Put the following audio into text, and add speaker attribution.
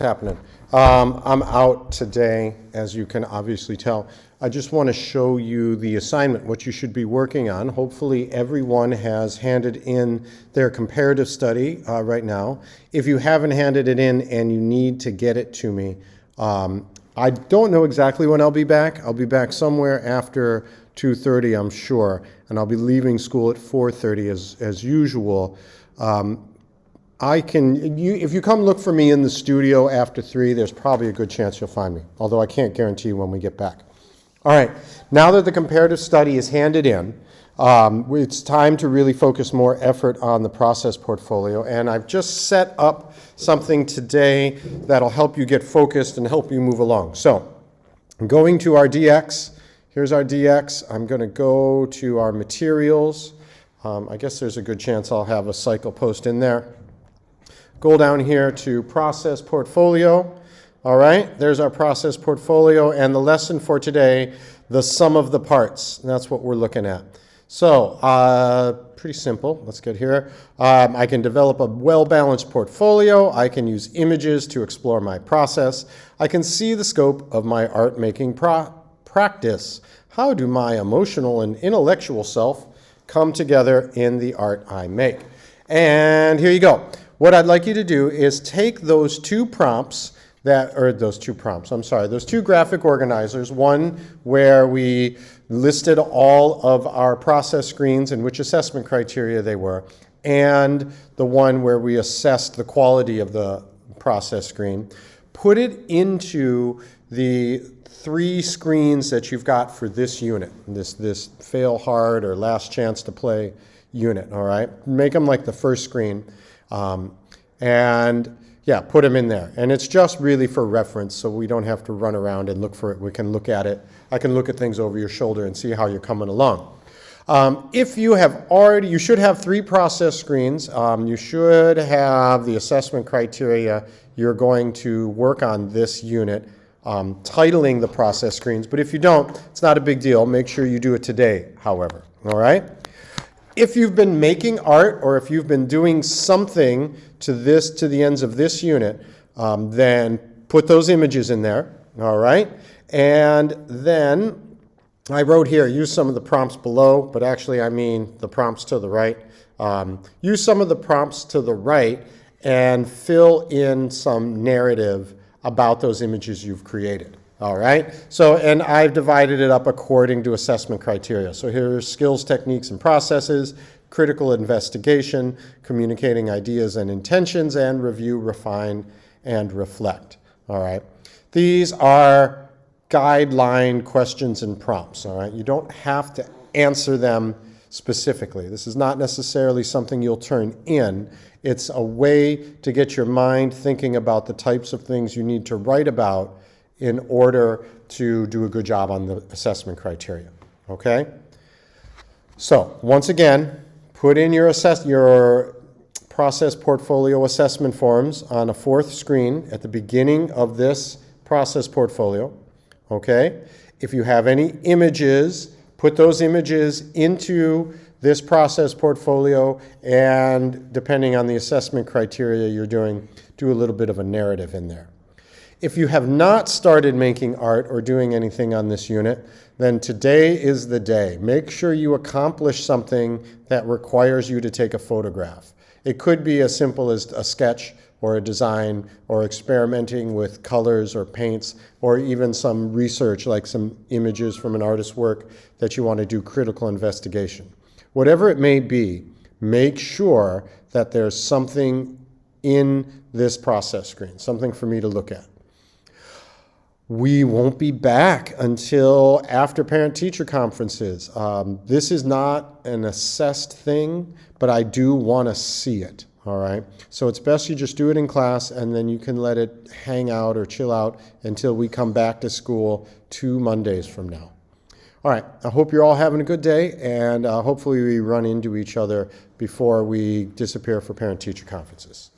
Speaker 1: Happening. I'm out today, as you can obviously tell. I just want to show you the assignment, what you should be working on. Hopefully everyone has handed in their comparative study right now. If you haven't handed it in and you need to get it to me, I don't know exactly when I'll be back. I'll be back somewhere after 2:30, I'm sure, and I'll be leaving school at 4:30 as usual. If you come look for me in the studio after 3, there's probably a good chance you'll find me, although I can't guarantee when we get back. All right, now that the comparative study is handed in, it's time to really focus more effort on the process portfolio, and I've just set up something today that'll help you get focused and help you move along. So, I'm going to our DX. Here's our DX. I'm going to go to our materials. I guess there's a good chance I'll have a cycle post in there. Go down here to process portfolio. All right, there's our process portfolio, and the lesson for today, the sum of the parts. That's what we're looking at. So, pretty simple. Let's get here. I can develop a well-balanced portfolio. I can use images to explore my process. I can see the scope of my art-making practice. How do my emotional and intellectual self come together in the art I make? And here you go. What I'd like you to do is take those two those two graphic organizers, one where we listed all of our process screens and which assessment criteria they were, and the one where we assessed the quality of the process screen. Put it into the 3 screens that you've got for this unit, this fail hard or last chance to play unit, all right? Make them like the first screen. And yeah, put them in there. And it's just really for reference, so we don't have to run around and look for it. We can look at it. I can look at things over your shoulder and see how you're coming along. If you have you should have 3 process screens. You should have the assessment criteria you're going to work on this unit, titling the process screens. But if you don't, it's not a big deal. Make sure you do it today, however. All right? If you've been making art or if you've been doing something to the ends of this unit, then put those images in there, all right? And then I wrote here, use some of the prompts below, but actually I mean the prompts to the right. Use some of the prompts to the right and fill in some narrative about those images you've created. All right, so, and I've divided it up according to assessment criteria. So here's skills, techniques, and processes, critical investigation, communicating ideas and intentions, and review, refine, and reflect. All right, these are guideline questions and prompts. All right, you don't have to answer them specifically. This is not necessarily something you'll turn in. It's a way to get your mind thinking about the types of things you need to write about in order to do a good job on the assessment criteria, okay? So, once again, put in your process portfolio assessment forms on a 4th screen at the beginning of this process portfolio, okay? If you have any images, put those images into this process portfolio, and depending on the assessment criteria you're doing, do a little bit of a narrative in there. If you have not started making art or doing anything on this unit, then today is the day. Make sure you accomplish something that requires you to take a photograph. It could be as simple as a sketch or a design or experimenting with colors or paints or even some research like some images from an artist's work that you want to do critical investigation. Whatever it may be, make sure that there's something in this process screen, something for me to look at. We won't be back until after parent-teacher conferences. This is not an assessed thing, but I do want to see it, all right? So it's best you just do it in class, and then you can let it hang out or chill out until we come back to school 2 Mondays from now. All right, I hope you're all having a good day, and hopefully we run into each other before we disappear for parent-teacher conferences.